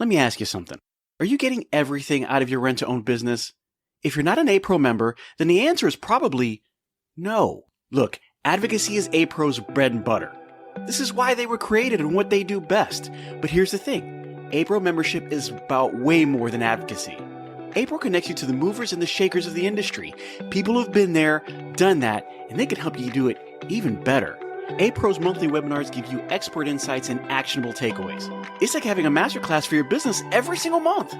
Let me ask you something. Are you getting everything out of your rent-to-own business? If you're not an APRO member, then the answer is probably no. Look, advocacy is APRO's bread and butter. This is why they were created and what they do best. But here's the thing. APRO membership is about way more than advocacy. APRO connects you to the movers and the shakers of the industry, people who've been there, done that, and they can help you do it even better. APRO's monthly webinars give you expert insights and actionable takeaways. It's like having a masterclass for your business every single month.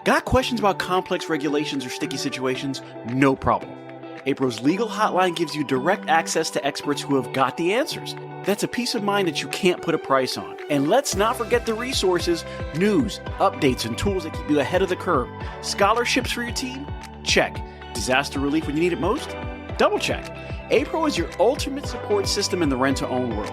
Got questions about complex regulations or sticky situations? No problem. APRO's legal hotline gives you direct access to experts who have got the answers. That's a peace of mind that you can't put a price on. And let's not forget the resources, news, updates, and tools that keep you ahead of the curve. Scholarships for your team? Check. Disaster relief when you need it most? Double check. APRO is your ultimate support system in the rent-to-own world.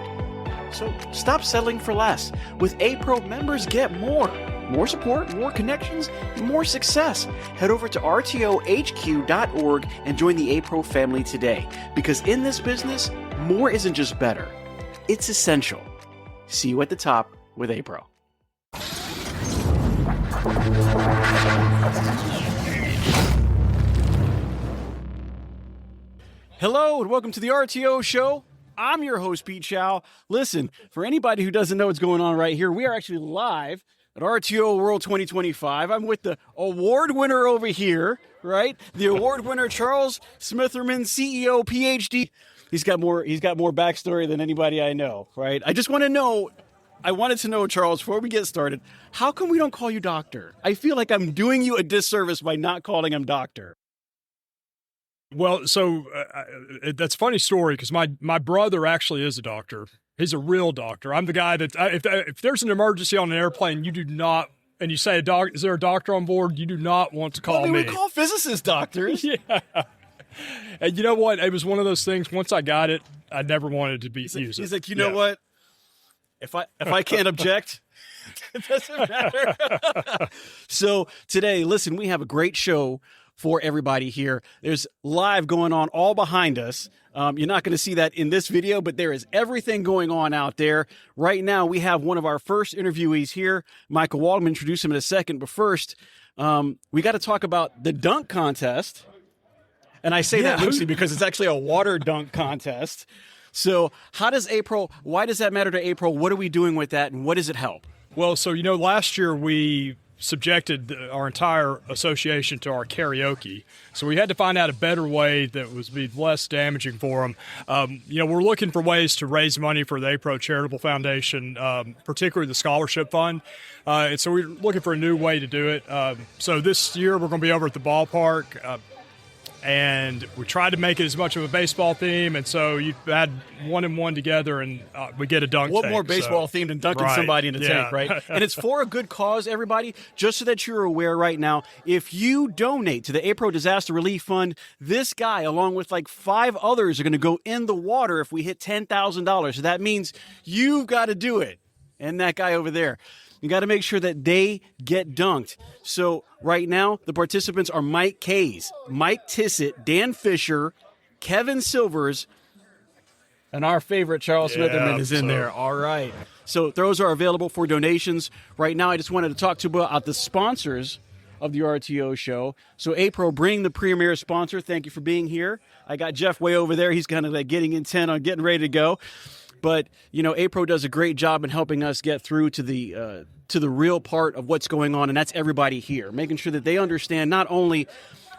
So stop settling for less. With APRO, members get more. More support, more connections, and more success. Head over to rtohq.org and join the APRO family today. Because in this business, more isn't just better. It's essential. See you at the top with APRO. Hello and welcome to the RTO show. I'm your host, Pete Shau. Listen, for anybody who doesn't know what's going on right here, we are actually live at RTO World 2025. I'm with the award winner over here, right? The award winner, Charles Smitherman, CEO, PhD. He's got more backstory than anybody I know, right? I wanted to know, Charles, before we get started, how come we don't call you doctor? I feel like I'm doing you a disservice by not calling him doctor. Well, so that's a funny story because my brother actually is a doctor. He's a real doctor. I'm the guy that if there's an emergency on an airplane, you do not, and you say, is there a doctor on board? You do not want to call me. We call physicists doctors. Yeah. And you know what? It was one of those things. Once I got it, I never wanted to use it. He's like, you know what? If I can't object, it doesn't matter. So today, listen, we have a great show for everybody here. There's live going on all behind us. You're not going to see that in this video, but there is everything going on out there. Right now, we have one of our first interviewees here, Michael Waldman. Introduce him in a second. But first, we got to talk about the dunk contest. And I say that loosely because it's actually a water dunk contest. So why does that matter to APRO? What are we doing with that, and what does it help? Well, so, last year we subjected our entire association to our karaoke. So we had to find out a better way that was be less damaging for them. We're looking for ways to raise money for the APRO Charitable Foundation, particularly the scholarship fund. And so we're looking for a new way to do it. So this year we're going to be over at the ballpark. And we tried to make it as much of a baseball theme, and so you add one and one together, and we get a dunk What tank. more baseball themed than dunking somebody in a tank, right? And it's for a good cause, everybody. Just so that you're aware right now, if you donate to the APRO Disaster Relief Fund, this guy, along with like 5 others, are going to go in the water if we hit $10,000. So that means you've got to do it. And that guy over there. You got to make sure that they get dunked. So right now, the participants are Mike Kays, Mike Tissett, Dan Fisher, Kevin Silvers, and our favorite Charles Smitherman is in there. All right. So those are available for donations. Right now, I just wanted to talk to you about the sponsors of the RTO show. So APRO, bring the premier sponsor. Thank you for being here. I got Jeff way over there. He's kind of like getting intent on getting ready to go. But, APRO does a great job in helping us get through to the real part of what's going on, and that's everybody here, making sure that they understand not only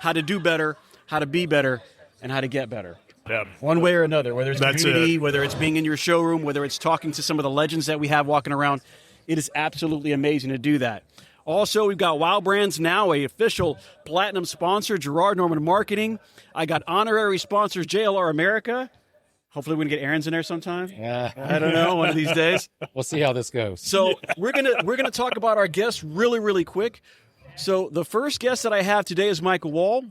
how to do better, how to be better, and how to get better. Yeah. One way or another, whether it's community, whether it's being in your showroom, whether it's talking to some of the legends that we have walking around. It is absolutely amazing to do that. Also, we've got Wow Brands now, a official platinum sponsor, Gerard Norman Marketing. I got honorary sponsors, JLR America. Hopefully we can get Aaron's in there sometime. Yeah. I don't know, one of these days. We'll see how this goes. So we're gonna talk about our guests really, really quick. So the first guest that I have today is Michael Wall.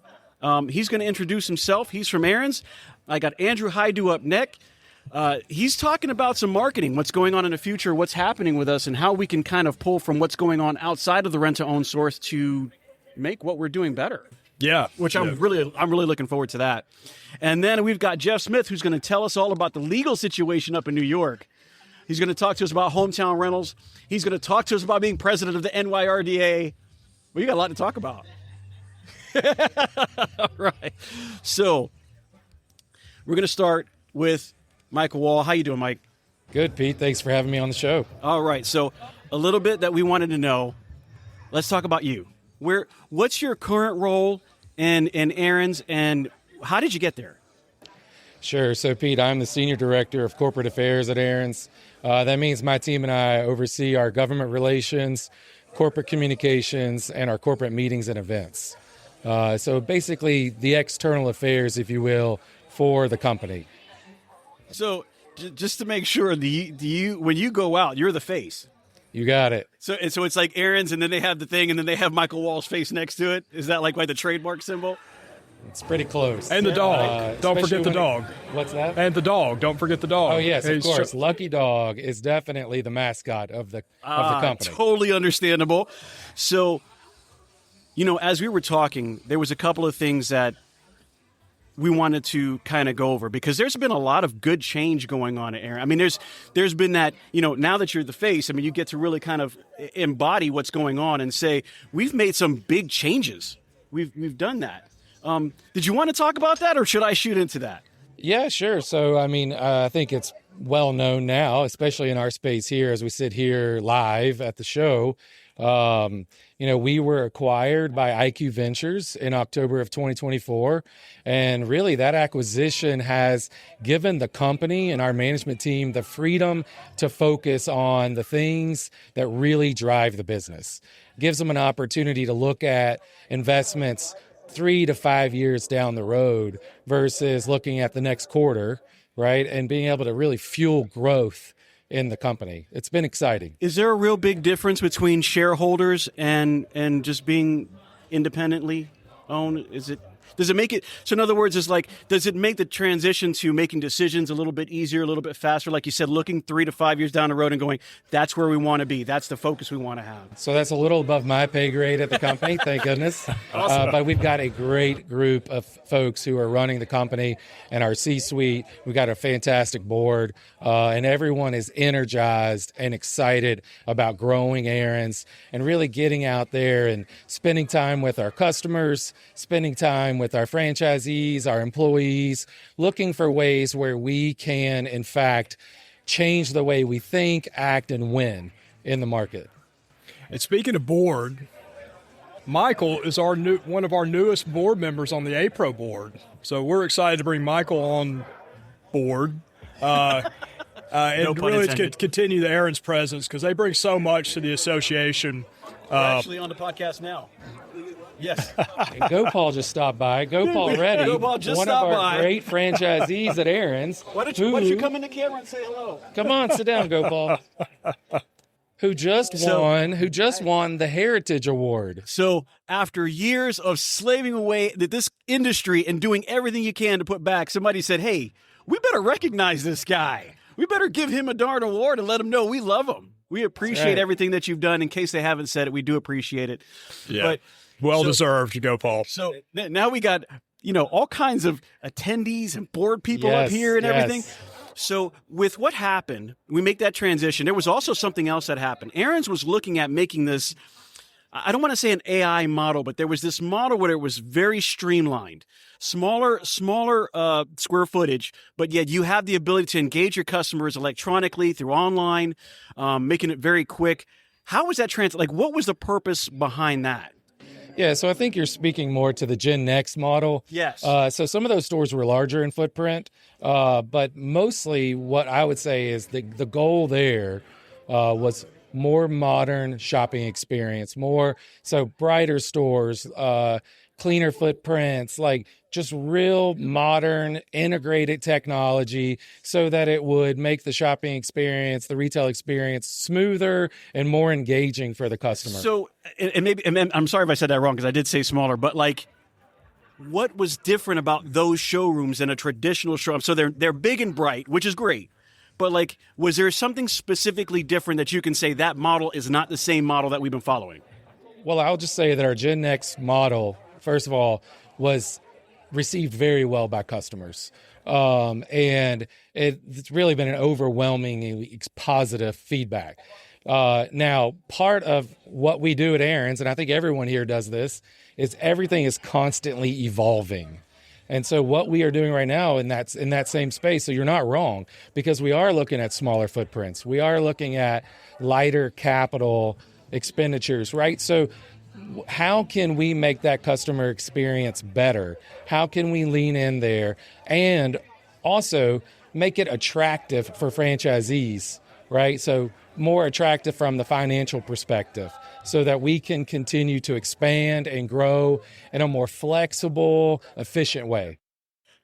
He's going to introduce himself. He's from Aaron's. I got Andrew Hajdu up next. He's talking about some marketing, what's going on in the future, what's happening with us, and how we can kind of pull from what's going on outside of the rent-to-own source to make what we're doing better. Yeah. Which I'm really looking forward to that. And then we've got Jeff Smith, who's going to tell us all about the legal situation up in New York. He's going to talk to us about hometown rentals. He's going to talk to us about being president of the NYRDA. Well, you got a lot to talk about. All right. So we're going to start with Michael Wall. How you doing, Mike? Good, Pete. Thanks for having me on the show. All right. So a little bit that we wanted to know. Let's talk about you. What's your current role in Aaron's, and how did you get there? Sure. So, Pete, I'm the Senior Director of Corporate Affairs at Aaron's. That means my team and I oversee our government relations, corporate communications, and our corporate meetings and events. So basically the external affairs, if you will, for the company. So just to make sure, do you when you go out, you're the face? You got it. So it's like Aaron's, and then they have the thing, and then they have Michael Wall's face next to it. Is that like the trademark symbol? It's pretty close. And the dog. Don't forget the dog. What's that? And the dog. Don't forget the dog. Oh, yes, of course. Lucky Dog is definitely the mascot of the company. Totally understandable. So, as we were talking, there was a couple of things that we wanted to kind of go over, because there's been a lot of good change going on at Aaron. I mean, there's been that, now that you're the face, I mean, you get to really kind of embody what's going on and say, we've made some big changes. We've done that. Did you want to talk about that, or should I shoot into that? Yeah, sure. So, I mean, I think it's well known now, especially in our space here as we sit here live at the show. We were acquired by IQ Ventures in October of 2024. And really that acquisition has given the company and our management team the freedom to focus on the things that really drive the business. Gives them an opportunity to look at investments 3 to 5 years down the road versus looking at the next quarter, right? And being able to really fuel growth in the company. It's been exciting. Is there a real big difference between shareholders and just being independently owned? Does it make it, so in other words, does it make the transition to making decisions a little bit easier, a little bit faster? Like you said, looking 3 to 5 years down the road and going, that's where we want to be. That's the focus we want to have. So that's a little above my pay grade at the company, thank goodness. Awesome. But we've got a great group of folks who are running the company and our C-suite. We've got a fantastic board, and everyone is energized and excited about growing Aaron's and really getting out there and spending time with our customers, spending time with our franchisees, our employees, looking for ways where we can, in fact, change the way we think, act, and win in the market. And speaking of board, Michael is one of our newest board members on the APRO board. So we're excited to bring Michael on board and really continue the Aaron's presence, because they bring so much to the association. We're actually on the podcast now. Yes. And Gopal just stopped by. Gopal Reddy, Gopal just one of stopped our by. great franchisees at Aaron's. Why don't you come in the camera and say hello? Come on, sit down, Gopal. Who just won the Heritage Award. So after years of slaving away at this industry and doing everything you can to put back, somebody said, hey, we better recognize this guy. We better give him a darn award and let him know we love him. We appreciate everything that you've done. In case they haven't said it, we do appreciate it. Yeah. But well-deserved, Gopal. So now we got, all kinds of attendees and board people up here and everything. So with what happened, we make that transition. There was also something else that happened. Aaron's was looking at making this, I don't want to say an AI model, but there was this model where it was very streamlined, smaller square footage, but yet you have the ability to engage your customers electronically through online, making it very quick. How was that what was the purpose behind that? Yeah, so I think you're speaking more to the Gen Next model. Yes. So some of those stores were larger in footprint, but mostly what I would say is the goal there was more modern shopping experience, so brighter stores, cleaner footprints, just real modern integrated technology so that it would make the shopping experience, the retail experience smoother and more engaging for the customer. So, and I'm sorry if I said that wrong, because I did say smaller, but what was different about those showrooms than a traditional showroom? So they're big and bright, which is great. But was there something specifically different that you can say that model is not the same model that we've been following? Well, I'll just say that our Gen Next model, first of all, was received very well by customers. And it's really been an overwhelming positive feedback. Now, part of what we do at Aaron's, and I think everyone here does this, is everything is constantly evolving. And so what we are doing right now in that same space, so you're not wrong, because we are looking at smaller footprints. We are looking at lighter capital expenditures, right? So how can we make that customer experience better? How can we lean in there and also make it attractive for franchisees, right? So more attractive from the financial perspective so that we can continue to expand and grow in a more flexible, efficient way.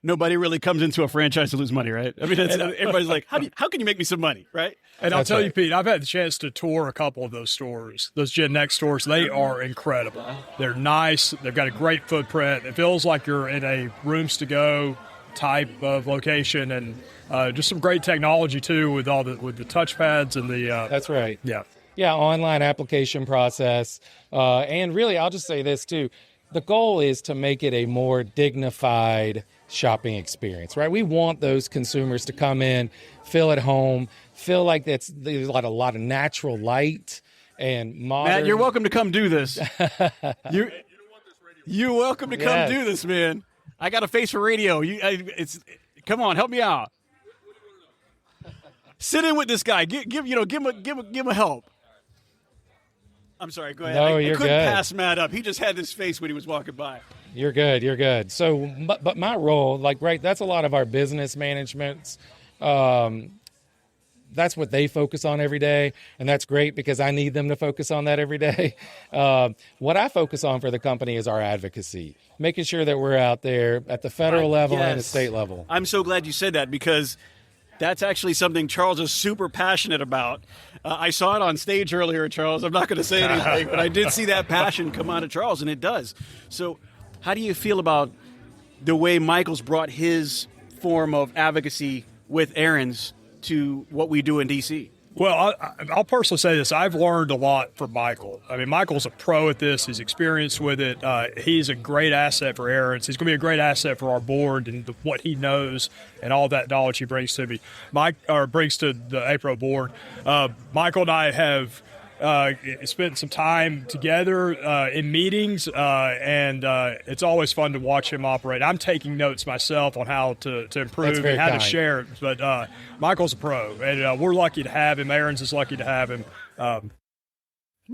Nobody really comes into a franchise to lose money, right? I mean, everybody's like, how can you make me some money, right? And I'll tell you, Pete, I've had the chance to tour a couple of those stores, those Gen Next stores. They are incredible. They're nice. They've got a great footprint. It feels like you're in a rooms to go type of location, and just some great technology too with the touchpads and the. That's right. Yeah, online application process, and really, I'll just say this too: the goal is to make it a more dignified shopping experience, right? We want those consumers to come in, feel at home, feel like there's a lot of natural light and modern. Matt, you're welcome to come do this. You're welcome to come do this, man. I got a face for radio. Come on, help me out. Sit in with this guy. Give him a help. I'm sorry. Go ahead. No, I you're couldn't good. pass Matt up. He just had this face when he was walking by. You're good. So, but my role, that's a lot of our business managements. That's what they focus on every day, and that's great because I need them to focus on that every day. What I focus on for the company is our advocacy, making sure that we're out there at the federal level and the state level. I'm so glad you said that because that's actually something Charles is super passionate about. I saw it on stage earlier, Charles. I'm not going to say anything, but I did see that passion come out of Charles, and it does. So how do you feel about the way Michael's brought his form of advocacy with Aaron's to what we do in D.C.? Well, I'll personally say this. I've learned a lot from Michael. I mean, Michael's a pro at this. He's experienced with it. He's a great asset for Aaron's. He's going to be a great asset for our board and what he knows and all that knowledge he brings to me. Brings to the APRO board. Michael and I have spent some time together in meetings, and it's always fun to watch him operate. I'm taking notes myself on how to improve and how to share it. But Michael's a pro, and we're lucky to have him. Aaron's is lucky to have him. I'm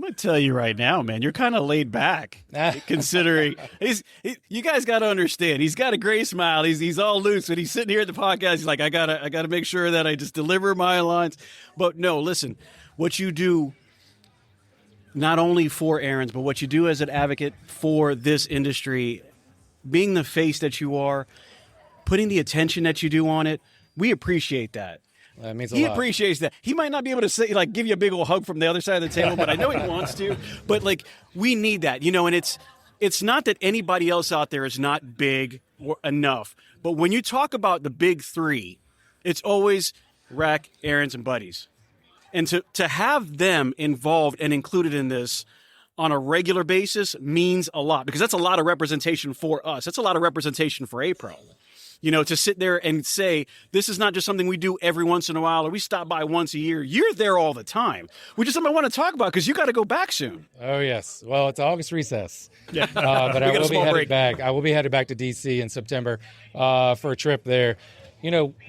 going to tell you right now, man, you're kind of laid back considering you guys got to understand. He's got a great smile. He's all loose and he's sitting here at the podcast. He's like, I gotta make sure that I just deliver my lines. But no, listen, what you do not only for Aaron's, but what you do as an advocate for this industry, being the face that you are, putting the attention that you do on it, we appreciate that. That means a lot. He appreciates that. He might not be able to say, give you a big old hug from the other side of the table, but I know he wants to. But we need that, and it's not that anybody else out there is not big or enough. But when you talk about the big three, it's always Rack, Aaron's, and Buddies. And to have them involved and included in this on a regular basis means a lot because that's a lot of representation for us. That's a lot of representation for APRO. To sit there and say, this is not just something we do every once in a while or we stop by once a year. You're there all the time, which is something I want to talk about because you got to go back soon. Oh, yes. Well, it's August recess. Yeah. But I will be headed back. I will be headed back to D.C. in September for a trip there.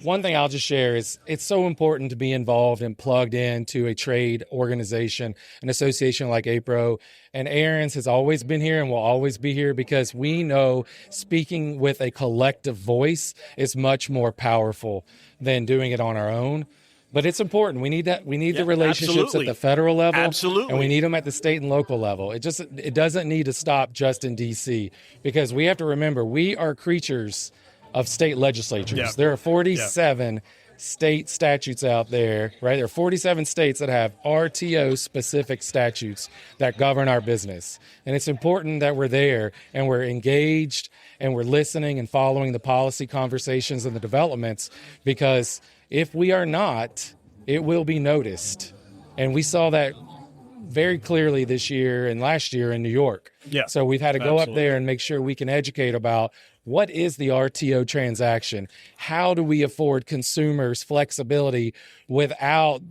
One thing I'll just share is it's so important to be involved and plugged into a trade organization, an association like APRO. And Aaron's has always been here and will always be here because we know speaking with a collective voice is much more powerful than doing it on our own. But it's important. We need that. We need the relationships at the federal level. Absolutely. And we need them at the state and local level. It doesn't need to stop just in D.C. because we have to remember we are creatures of state legislatures. Yeah. There are 47 state statutes out there, right? There are 47 states that have RTO-specific statutes that govern our business. And it's important that we're there and we're engaged and we're listening and following the policy conversations and the developments because if we are not, it will be noticed. And we saw that very clearly this year and last year in New York. Yeah, so we've had to go up there and make sure we can educate about what is the RTO transaction? How do we afford consumers flexibility without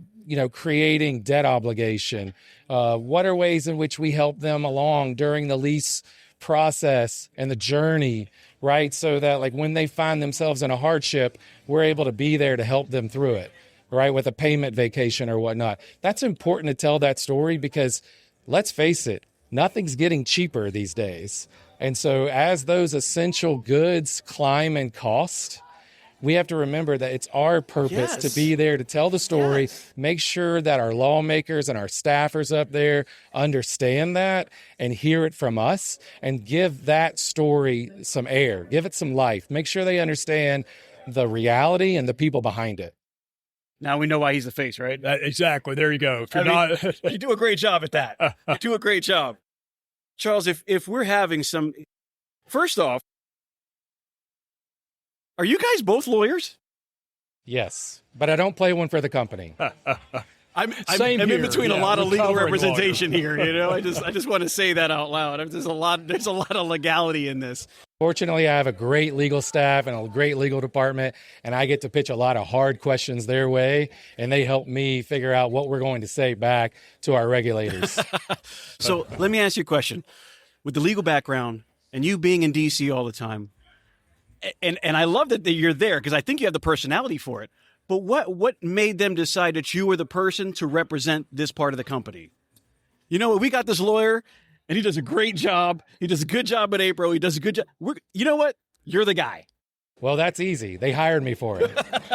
creating debt obligation? What are ways in which we help them along during the lease process and the journey, right? So that like when they find themselves in a hardship, we're able to be there to help them through it, right? With a payment vacation or whatnot. That's important to tell that story because let's face it, nothing's getting cheaper these days. And so as those essential goods climb in cost, we have to remember that it's our purpose to be there to tell the story, make sure that our lawmakers and our staffers up there understand that and hear it from us and give that story some air, give it some life, make sure they understand the reality and the people behind it. Now we know why he's the face, right? Exactly. There you go. If you're You do a great job at that. You do a great job. Charles, if we're having some, first off, are you guys both lawyers? Yes, but I don't play one for the company. I'm Same in here. between a Yeah, lot of legal recovering representation here. I just want to say that out loud. There's a lot of legality in this. Fortunately, I have a great legal staff and a great legal department, and I get to pitch a lot of hard questions their way, and they help me figure out what we're going to say back to our regulators. So let me ask you a question. With the legal background and you being in D.C. all the time, and I love that you're there because I think you have the personality for it, but what made them decide that you were the person to represent this part of the company? We got this lawyer, and he does a great job. He does a good job at APRO. He does a good job. You know what? You're the guy. Well, that's easy. They hired me for it.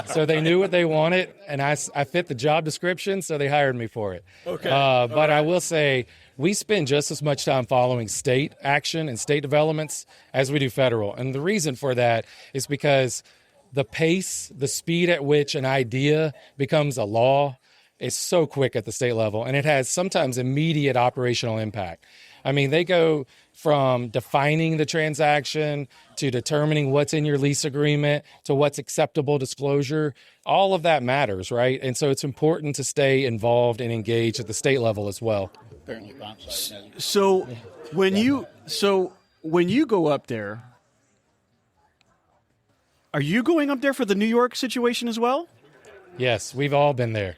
So they knew what they wanted, and I fit the job description, so they hired me for it. Okay. But I will say we spend just as much time following state action and state developments as we do federal. And the reason for that is because the pace, the speed at which an idea becomes a law is so quick at the state level, and it has sometimes immediate operational impact. I mean, they go from defining the transaction to determining what's in your lease agreement to what's acceptable disclosure. All of that matters, right? And so it's important to stay involved and engaged at the state level as well. So when you go up there, are you going up there for the New York situation as well? Yes, we've all been there.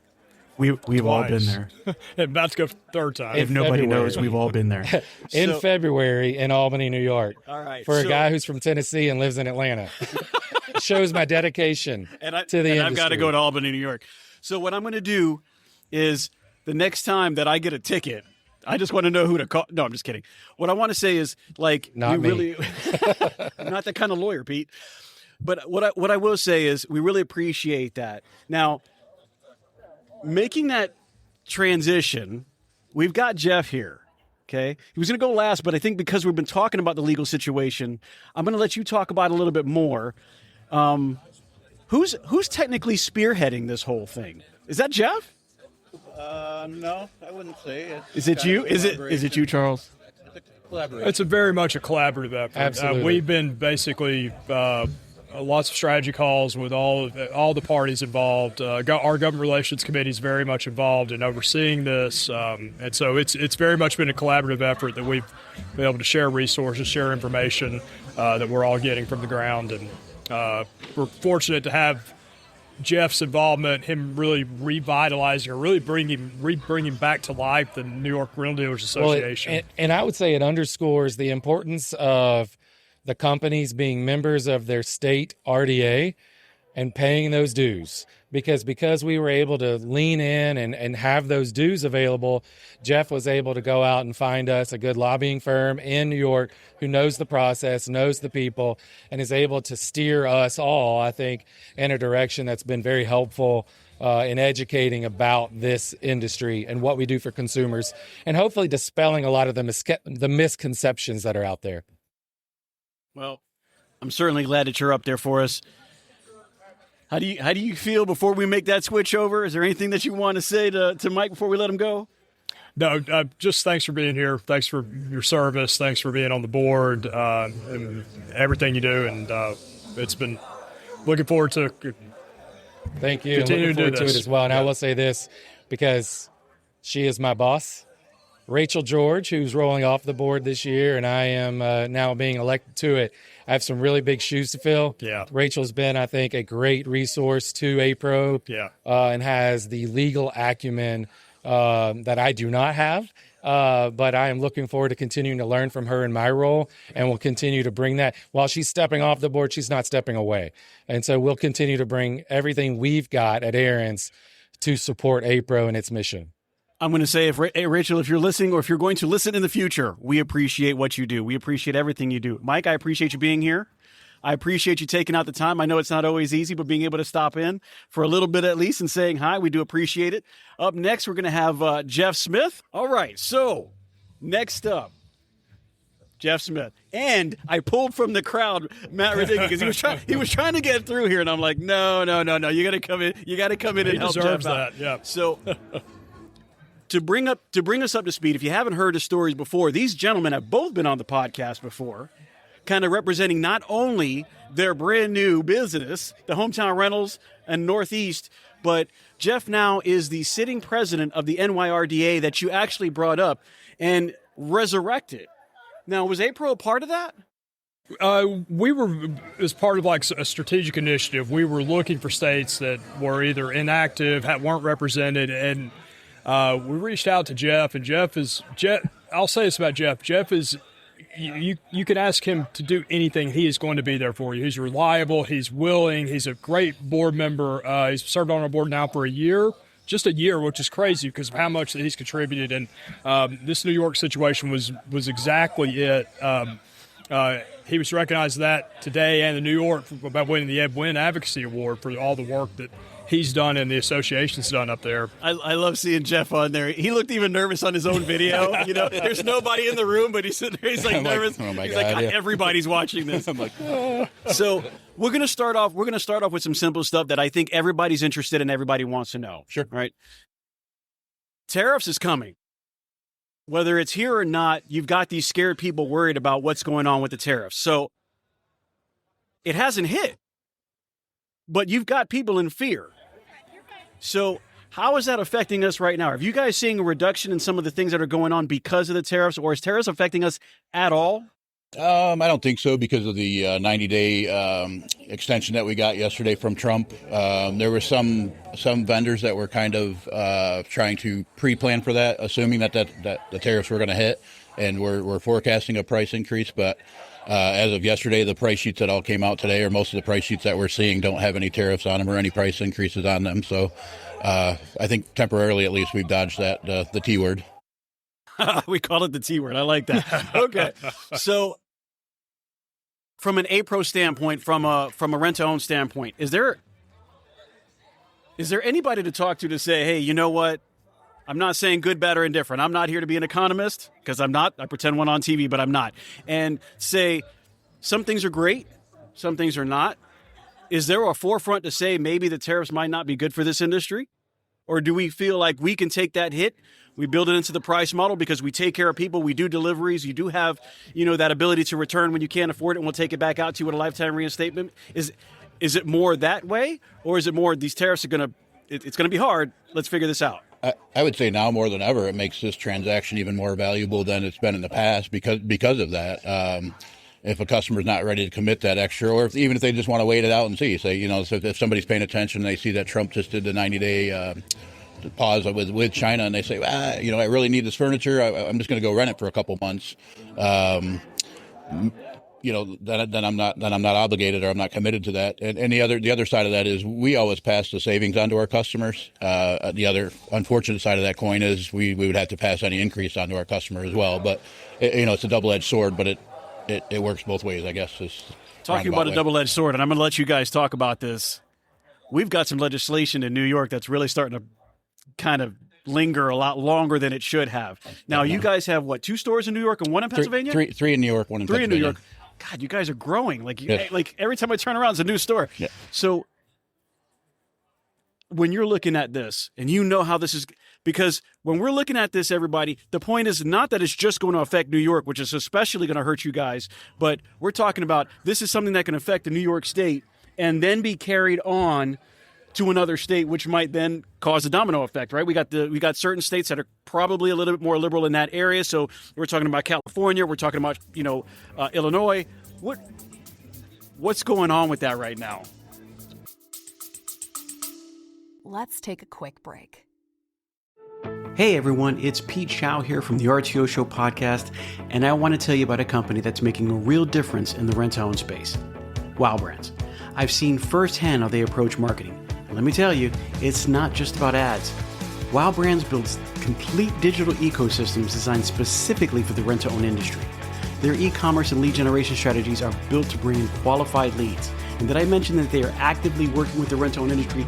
We've all been there. About to go third time. If nobody knows, we've all been there. In February in Albany, New York. All right. For a guy who's from Tennessee and lives in Atlanta. Shows my dedication to the industry. I've got to go to Albany, New York. So what I'm going to do is the next time that I get a ticket, I just want to know who to call. No, I'm just kidding. What I want to say is, Not me. really, I'm not that kind of lawyer, Pete. But what I will say is we really appreciate that. Now, making that transition, we've got Jeff here, okay? He was going to go last, but I think because we've been talking about the legal situation, I'm going to let you talk about it a little bit more. Who's technically spearheading this whole thing? Is that Jeff? No, I wouldn't say. Is it you? Is it you, Charles? It's very much a collaborative effort. Absolutely. We've been basically lots of strategy calls with all the parties involved. Our government relations committee is very much involved in overseeing this, and so it's very much been a collaborative effort that we've been able to share resources, share information that we're all getting from the ground, and we're fortunate to have Jeff's involvement, him really revitalizing or really bringing back to life the New York Real Dealers Association. Well, and I would say it underscores the importance of the companies being members of their state RDA and paying those dues. Because we were able to lean in and have those dues available, Jeff was able to go out and find us a good lobbying firm in New York who knows the process, knows the people, and is able to steer us all, I think, in a direction that's been very helpful in educating about this industry and what we do for consumers, and hopefully dispelling a lot of the misconceptions that are out there. Well, I'm certainly glad that you're up there for us. How do you feel before we make that switch over? Is there anything that you want to say to Mike before we let him go? No, just thanks for being here. Thanks for your service. Thanks for being on the board and everything you do. And it's been looking forward to. Thank you. Continue Looking to do forward to this. it as well. And I will say this because she is my boss. Rachel George, who's rolling off the board this year, and I am now being elected to it. I have some really big shoes to fill. Yeah. Rachel's been, I think, a great resource to APRO. Yeah. And has the legal acumen that I do not have. But I am looking forward to continuing to learn from her in my role, and we'll continue to bring that. While she's stepping off the board, she's not stepping away. And so we'll continue to bring everything we've got at Aaron's to support APRO and its mission. I'm going to say, hey, Rachel, if you're listening or if you're going to listen in the future, we appreciate what you do. We appreciate everything you do. Mike, I appreciate you being here. I appreciate you taking out the time. I know it's not always easy, but being able to stop in for a little bit at least and saying hi, we do appreciate it. Up next, we're going to have Jeff Smith. All right, so next up, Jeff Smith. And I pulled from the crowd Matt Ridiculous because he was trying to get through here, and I'm like, no, you got to come in. You got to come in and help Jeff out. He deserves that. Yeah. So to bring us up to speed, if you haven't heard the stories before, these gentlemen have both been on the podcast before, kind of representing not only their brand new business, the Hometown Rentals and Northeast, but Jeff now is the sitting president of the NYRDA that you actually brought up and resurrected. Now, was APRO a part of that? We were, as part of like a strategic initiative, we were looking for states that were either inactive, weren't represented, and we reached out to Jeff, and Jeff. I'll say this about Jeff. Jeff is, you can ask him to do anything. He is going to be there for you. He's reliable. He's willing. He's a great board member. He's served on our board now for just a year, which is crazy because of how much that he's contributed. And this New York situation was exactly it. He was recognized that today and in New York by winning the Ed Wynn Advocacy Award for all the work that he's done and the association's done up there. I love seeing Jeff on there. He looked even nervous on his own video. There's nobody in the room, but he's sitting there. He's like nervous. Oh my he's God, like, yeah. Everybody's watching this. I'm like, So we're gonna start off with some simple stuff that I think everybody's interested in, everybody wants to know. Sure. Right? Tariffs is coming. Whether it's here or not, you've got these scared people worried about what's going on with the tariffs. So it hasn't hit, but you've got people in fear. So how is that affecting us right now? Are you guys seeing a reduction in some of the things that are going on because of the tariffs, or is tariffs affecting us at all? I don't think so because of the 90-day extension that we got yesterday from Trump. There were some vendors that were kind of trying to pre-plan for that, assuming that the tariffs were going to hit, and we're forecasting a price increase. But as of yesterday, the price sheets that all came out today, or most of the price sheets that we're seeing, don't have any tariffs on them or any price increases on them. So I think temporarily, at least, we've dodged that the T word. We call it the T word. I like that. Okay, so. From an APRO standpoint, from a rent-to-own standpoint, is there anybody to talk to say, hey, you know what? I'm not saying good, bad, or indifferent. I'm not here to be an economist because I'm not. I pretend one on TV, but I'm not. And say some things are great, some things are not. Is there a forefront to say maybe the tariffs might not be good for this industry? Or do we feel like we can take that hit? We build it into the price model because we take care of people. We do deliveries. You do have, that ability to return when you can't afford it, and we'll take it back out to you with a lifetime reinstatement. Is it more that way, or is it more these tariffs are it's going to be hard? Let's figure this out. I would say now more than ever, it makes this transaction even more valuable than it's been in the past because of that. If a customer's not ready to commit that extra, or even if they just want to wait it out and see, say, so if somebody's paying attention and they see that Trump just did the 90-day pause with China, and they say, I really need this furniture. I'm just going to go rent it for a couple months. Then I'm not obligated, or I'm not committed to that. And the other side of that is we always pass the savings on to our customers. The other unfortunate side of that coin is we would have to pass any increase on to our customer as well. But it's a double-edged sword, but it works both ways, I guess. Talking about a double-edged sword, and I'm going to let you guys talk about this. We've got some legislation in New York that's really starting to kind of linger a lot longer than it should have. Now, you guys have, 2 stores in New York and 1 in Pennsylvania? Three in New York, 1 in Pennsylvania. 3 in New York. God, you guys are growing. Yes. Like every time I turn around, it's a new store. Yeah. So when you're looking at this, and you know how this is, because when we're looking at this, everybody, the point is not that it's just going to affect New York, which is especially going to hurt you guys, but we're talking about this is something that can affect the New York State and then be carried on to another state, which might then cause a domino effect, right? We got certain states that are probably a little bit more liberal in that area. So we're talking about California, we're talking about Illinois. What's going on with that right now? Let's take a quick break. Hey everyone, it's Pete Shau here from the RTO Show podcast, and I want to tell you about a company that's making a real difference in the rent-to-own space. Wow Brands. I've seen firsthand how they approach marketing. And let me tell you, it's not just about ads. Wow Brands builds complete digital ecosystems designed specifically for the rent-to-own industry. Their e-commerce and lead generation strategies are built to bring in qualified leads. And did I mention that they are actively working with the rent-to-own industry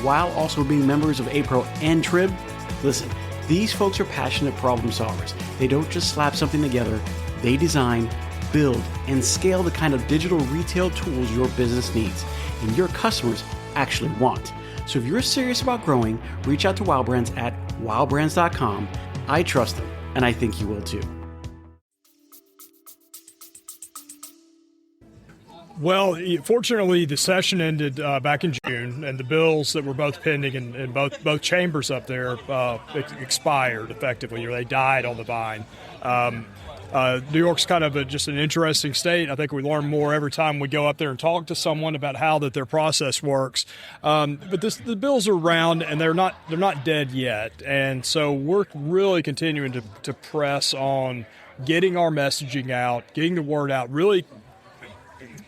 while also being members of APRO and TRIB? Listen, these folks are passionate problem solvers. They don't just slap something together. They design, build, and scale the kind of digital retail tools your business needs and your customers actually want. So if you're serious about growing, reach out to Wow Brands at wowbrands.com. I trust them, and I think you will too. Well, fortunately, the session ended back in June, and the bills that were both pending in both chambers up there expired effectively, or they died on the vine. New York's kind of just an interesting state. I think we learn more every time we go up there and talk to someone about how that their process works. But the bills are around, and they're not dead yet, and so we're really continuing to press on getting our messaging out, getting the word out, really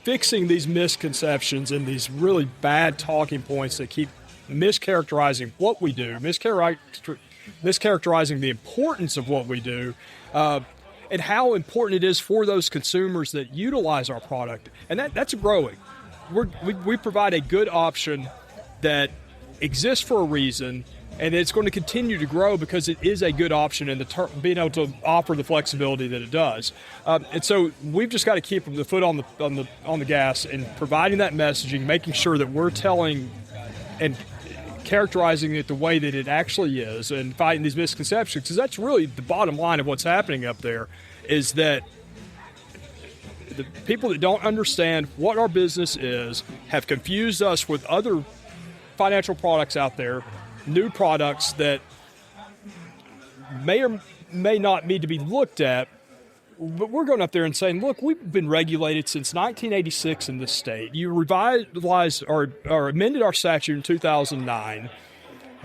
fixing these misconceptions and these really bad talking points that keep mischaracterizing what we do, mischaracterizing the importance of what we do, and how important it is for those consumers that utilize our product. And that's growing. We provide a good option that exists for a reason, and it's going to continue to grow because it is a good option and being able to offer the flexibility that it does. And so we've just got to keep the foot on the gas and providing that messaging, making sure that we're telling and characterizing it the way that it actually is and fighting these misconceptions, because that's really the bottom line of what's happening up there, is that the people that don't understand what our business is have confused us with other financial products out there, new products that may or may not need to be looked at. But we're going up there and saying, look, we've been regulated since 1986 in this state. You revitalized or amended our statute in 2009.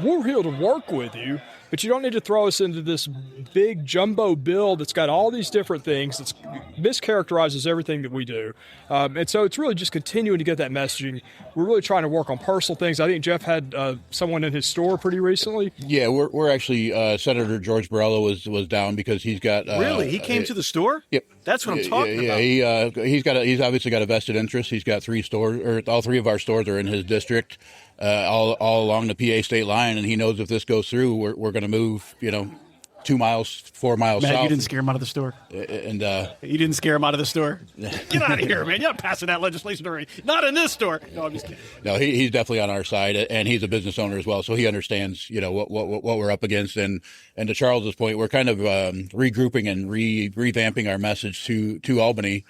We're here to work with you, but you don't need to throw us into this big jumbo bill that's got all these different things that mischaracterizes everything that we do. And so it's really just continuing to get that messaging. We're really trying to work on personal things. I think Jeff had someone in his store pretty recently. Yeah, we're actually Senator George Borrello was down because he's got Really? He came to the store? Yep. That's what I'm talking about. Yeah, he's obviously got a vested interest. He's got 3 stores, or all 3 of our stores are in his district, all along the PA state line, and he knows if this goes through, we're going to move, 2 miles, 4 miles Matt, south. you didn't scare him out of the store. And You didn't scare him out of the store. Get out of here, man! You're not passing that legislation already. Not in this store. No, I'm just kidding. No, he's definitely on our side, and he's a business owner as well, so he understands, what we're up against. And to Charles's point, we're kind of regrouping and revamping our message to Albany.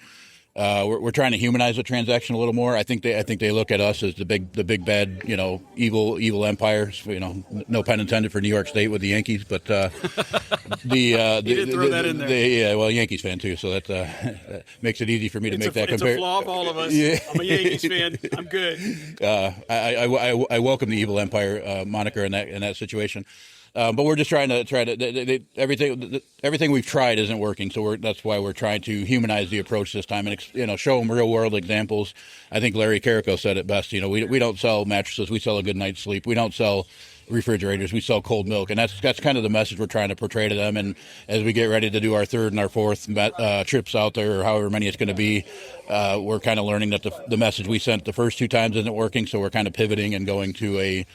We're trying to humanize the transaction a little more. I think they look at us as the big bad, evil empire. No pun intended for New York State with the Yankees, but You did throw that in there. Yankees fan too, so that makes it easy for me to make that comparison. It's a flaw of all of us. Yeah. I'm a Yankees fan. I'm good. I welcome the evil empire moniker in that situation. But we're just trying to everything we've tried isn't working, so that's why we're trying to humanize the approach this time and show them real world examples. I think Larry Carrico said it best. We don't sell mattresses, we sell a good night's sleep. We don't sell refrigerators, we sell cold milk, and that's kind of the message we're trying to portray to them. And as we get ready to do our 3rd and our 4th trips out there, or however many it's going to be, we're kind of learning that the message we sent the first 2 times isn't working, so we're kind of pivoting and going to a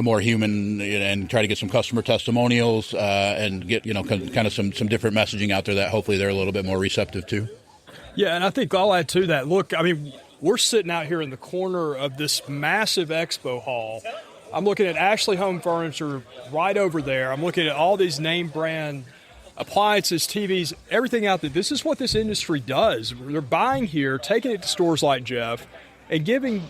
more human, and try to get some customer testimonials and get kind of some different messaging out there that hopefully they're a little bit more receptive to. Yeah, and I think I'll add to that. Look, I mean, we're sitting out here in the corner of this massive expo hall. I'm looking at Ashley Home Furniture right over there. I'm looking at all these name brand appliances, TVs, everything out there. This is what this industry does. They're buying here, taking it to stores like Jeff, and giving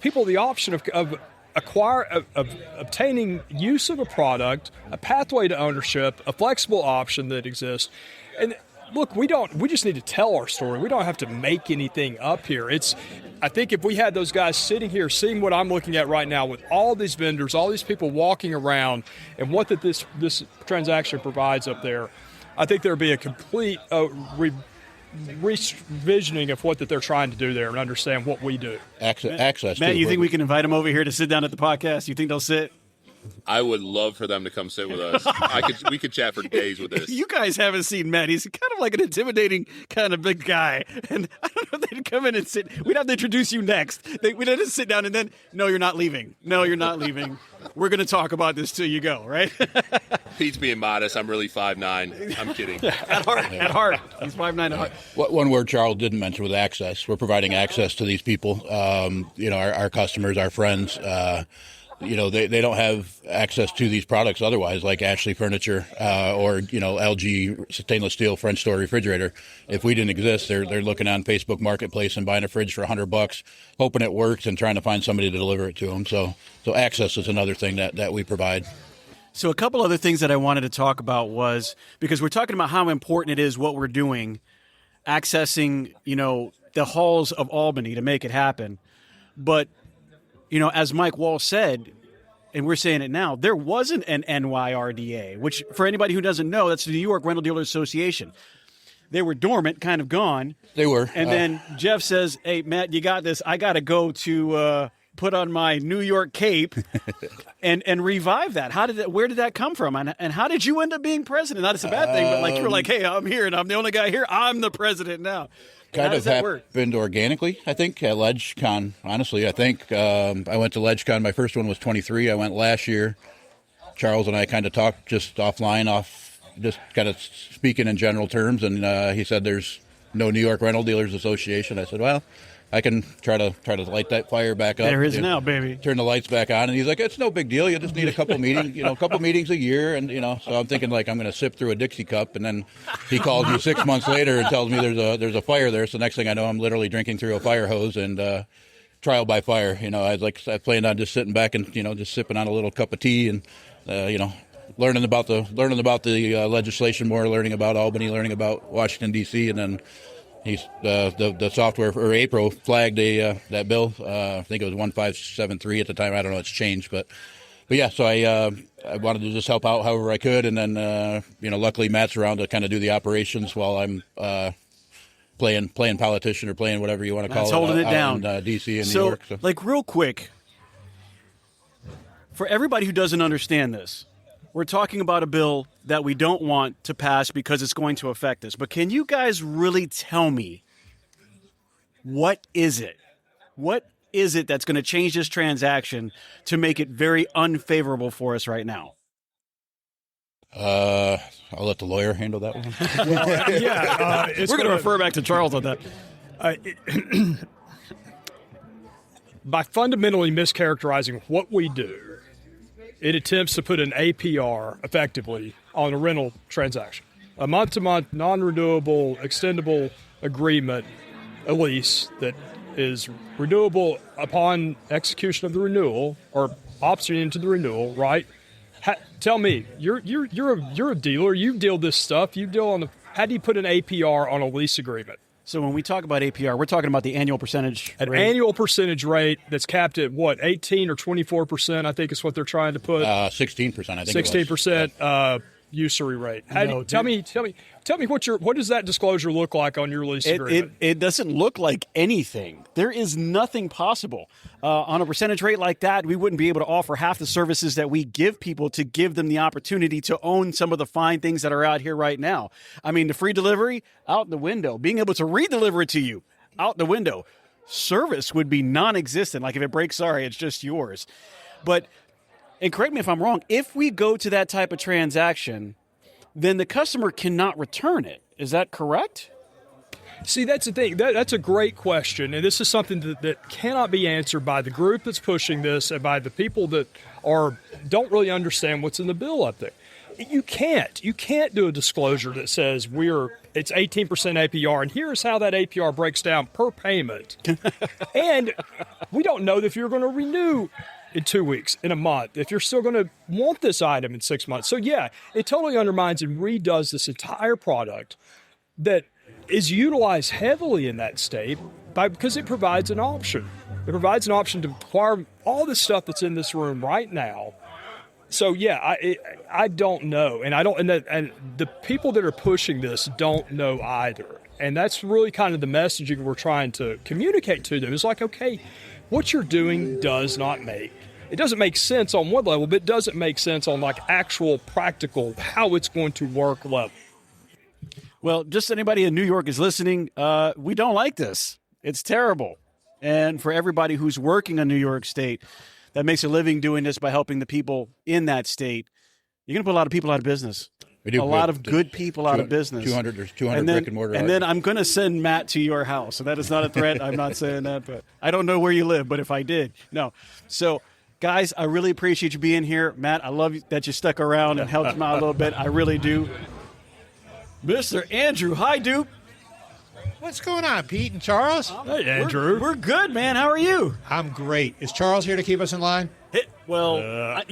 people the option of obtaining use of a product, a pathway to ownership, a flexible option that exists. And look, we just need to tell our story. We don't have to make anything up here. I think if we had those guys sitting here seeing what I'm looking at right now with all these vendors, all these people walking around, and what that this transaction provides up there, I think there'd be a complete revisioning of what that they're trying to do there and understand what we do. Access. Matt, you think we can invite them over here to sit down at the podcast? You think they'll sit? I would love for them to come sit with us. We could chat for days with this. You guys haven't seen Matt. He's kind of like an intimidating kind of big guy. And I don't know if they'd come in and sit. We'd have to introduce you next. We'd have to sit down and then, no, you're not leaving. No, you're not leaving. We're going to talk about this till you go, right? Pete's being modest. I'm really 5'9". I'm kidding. At heart. He's 5'9" at heart. One word Charles didn't mention was access. We're providing access to these people, our customers, our friends. They don't have access to these products otherwise, like Ashley Furniture or LG stainless steel French door refrigerator. If we didn't exist, they're looking on Facebook Marketplace and buying a fridge for $100, hoping it works and trying to find somebody to deliver it to them. So access is another thing that we provide. So a couple other things that I wanted to talk about was, because we're talking about how important it is what we're doing, accessing, the halls of Albany to make it happen. But as Mike Wall said, and we're saying it now, there wasn't an NYRDA, which for anybody who doesn't know, that's the New York Rental Dealers Association. They were dormant, kind of gone. They were. And then Jeff says, hey, Matt, you got this. I got to go to put on my New York cape and revive that. Where did that come from? And how did you end up being president? Not it's a bad thing, but you were like, hey, I'm here and I'm the only guy here. I'm the president now. Kind of happened organically, I think, at LegCon. Honestly, I think I went to LegCon. My first one was 23. I went last year. Charles and I kind of talked just offline, just kind of speaking in general terms. And he said there's no New York Rental Dealers Association. I said, well, I can try to light that fire back up. There is now, baby. Turn the lights back on. And he's like, it's no big deal. You just need a couple meetings, a couple meetings a year. And, so I'm thinking like I'm going to sip through a Dixie cup. And then he calls me 6 months later and tells me there's a fire there. So next thing I know, I'm literally drinking through a fire hose and trial by fire. I planned on just sitting back and, just sipping on a little cup of tea and, learning about the legislation more, learning about Albany, learning about Washington, D.C. And then the software or APRO flagged that bill. I think it was 1573 at the time. I don't know. It's changed, but yeah. So I wanted to just help out however I could, and then luckily Matt's around to kind of do the operations while I'm playing politician or playing whatever you want to call it. Holding it down in DC and New York. So, real quick, for everybody who doesn't understand this, we're talking about a bill that we don't want to pass because it's going to affect us. But can you guys really tell me, what is it? What is it that's going to change this transaction to make it very unfavorable for us right now? I'll let the lawyer handle that one. We're going to refer back to Charles on that. By fundamentally mischaracterizing what we do, it attempts to put an APR effectively on a rental transaction. A month-to-month, non-renewable, extendable agreement, a lease that is renewable upon execution of the renewal or option into the renewal, right? Tell me, you're a dealer. You deal this stuff. You deal on how do you put an APR on a lease agreement? So when we talk about APR, we're talking about the annual percentage rate. An annual percentage rate that's capped at what, 18 or 24%, I think is what they're trying to put. 16%, I think. 16% usury rate. Tell me what does that disclosure look like on your lease agreement? It doesn't look like anything. There is nothing possible. On a percentage rate like that, we wouldn't be able to offer half the services that we give people to give them the opportunity to own some of the fine things that are out here right now. I mean, the free delivery, out the window. Being able to re-deliver it to you, out the window. Service would be non-existent. Like if it breaks, sorry, it's just yours. But, and correct me if I'm wrong, if we go to that type of transaction, then the customer cannot return it. Is that correct? See, that's the thing. That's a great question, and this is something that cannot be answered by the group that's pushing this and by the people that don't really understand what's in the bill up there. You can't do a disclosure that says it's 18% APR, and here's how that APR breaks down per payment. And we don't know if you're going to renew in 2 weeks, in a month, if you're still going to want this item in 6 months. So yeah, it totally undermines and redoes this entire product that is utilized heavily in that state because it provides an option. It provides an option to acquire all the stuff that's in this room right now. So yeah, I don't know, and the people that are pushing this don't know either, and that's really kind of the messaging we're trying to communicate to them. It's like, okay, what you're doing doesn't make sense on one level, but it doesn't make sense on like actual practical how it's going to work level. Well, just anybody in New York is listening, we don't like this. It's terrible. And for everybody who's working in New York State that makes a living doing this by helping the people in that state, you're going to put a lot of people out of business. We do. A lot of good people out of business. There's 200 brick and mortar. And then I'm going to send Matt to your house. So that is not a threat. I'm not saying that, but I don't know where you live, but if I did, no. So, guys, I really appreciate you being here. Matt, I love that you stuck around and helped him out a little bit. I really do. Mr. Andrew Hajdu. What's going on, Pete and Charles? Hey, Andrew. We're good, man. How are you? I'm great. Is Charles here to keep us in line? I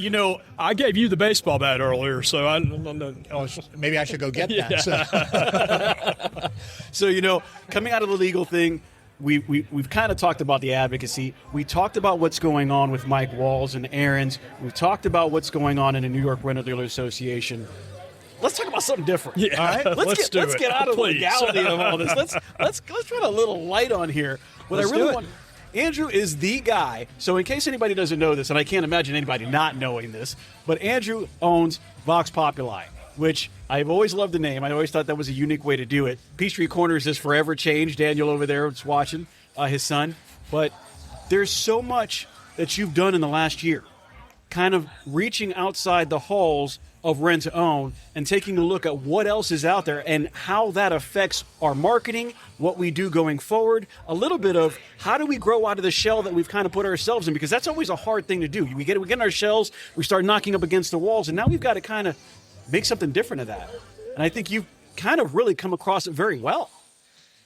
gave you the baseball bat earlier, so I don't know. Oh, maybe I should go get that. Yeah. So, coming out of the legal thing, we've kind of talked about the advocacy. We talked about what's going on with Mike Walls and Aaron's. We've talked about what's going on in the New York Rental Dealer Association. Let's talk about something different. Yeah, all right? Let's get out of the Please. legality of all this. Let's put a little light on here. Andrew is the guy. So in case anybody doesn't know this, and I can't imagine anybody not knowing this, but Andrew owns Vox Populi, which I've always loved the name. I always thought that was a unique way to do it. Peachtree Corners has forever changed. Daniel over there is watching, his son. But there's so much that you've done in the last year, kind of reaching outside the halls of rent to own and taking a look at what else is out there and how that affects our marketing, what we do going forward, a little bit of how do we grow out of the shell that we've kind of put ourselves in, because that's always a hard thing to do. We get in our shells, we start knocking up against the walls, and now we've got to kind of make something different of that. And I think you've kind of really come across it very well.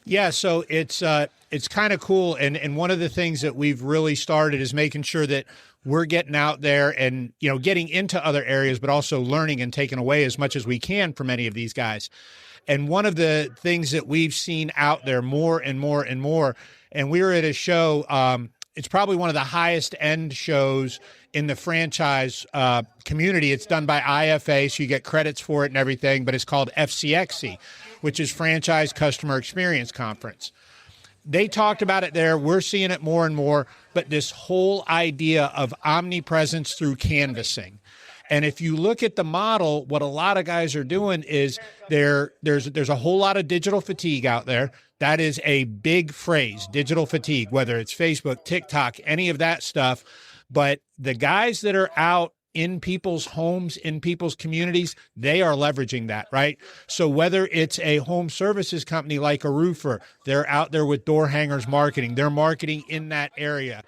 Yeah, so it's kind of cool, and one of the things that we've really started is making sure that we're getting out there and getting into other areas, but also learning and taking away as much as we can from any of these guys. And one of the things that we've seen out there more and more and more, and we were at a show, it's probably one of the highest end shows in the franchise community. It's done by IFA, so you get credits for it and everything, but it's called FCXC, which is Franchise Customer Experience Conference. They talked about it there. We're seeing it more and more, but this whole idea of omnipresence through canvassing. And if you look at the model, what a lot of guys are doing is there's a whole lot of digital fatigue out there. That is a big phrase, digital fatigue, whether it's Facebook, TikTok, any of that stuff. But the guys that are out in people's homes, in people's communities, they are leveraging that, right? So whether it's a home services company like a roofer, they're out there with door hangers marketing. They're marketing in that area.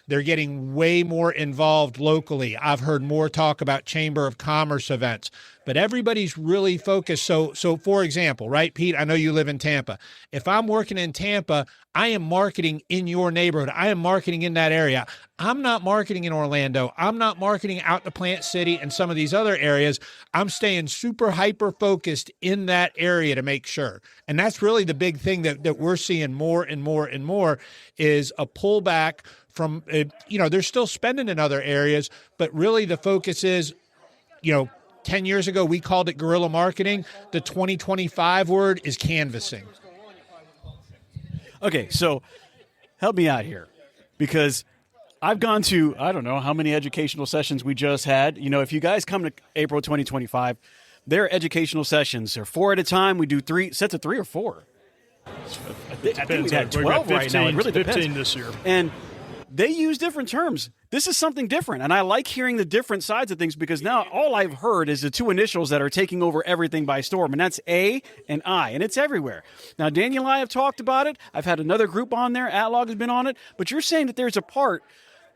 They're getting way more involved locally. I've heard more talk about Chamber of Commerce events, but everybody's really focused. So for example, right, Pete, I know you live in Tampa. If I'm working in Tampa, I am marketing in your neighborhood. I am marketing in that area. I'm not marketing in Orlando. I'm not marketing out to Plant City and some of these other areas. I'm staying super hyper focused in that area to make sure. And that's really the big thing that we're seeing more and more and more is a pullback from, they're still spending in other areas, but really the focus is, 10 years ago, we called it guerrilla marketing. The 2025 word is canvassing. Okay, so help me out here, because I've gone to, I don't know how many educational sessions we just had. If you guys come to April 2025, their educational sessions are 4 at a time. We do 3 sets of 3 or 4. I think we had 12 right now. It really depends. 15 this year. And they use different terms. This is something different, and I like hearing the different sides of things, because now all I've heard is the 2 initials that are taking over everything by storm, and that's A and I, and it's everywhere. Now, Daniel and I have talked about it. I've had another group on there. Atlog has been on it. But you're saying that there's a part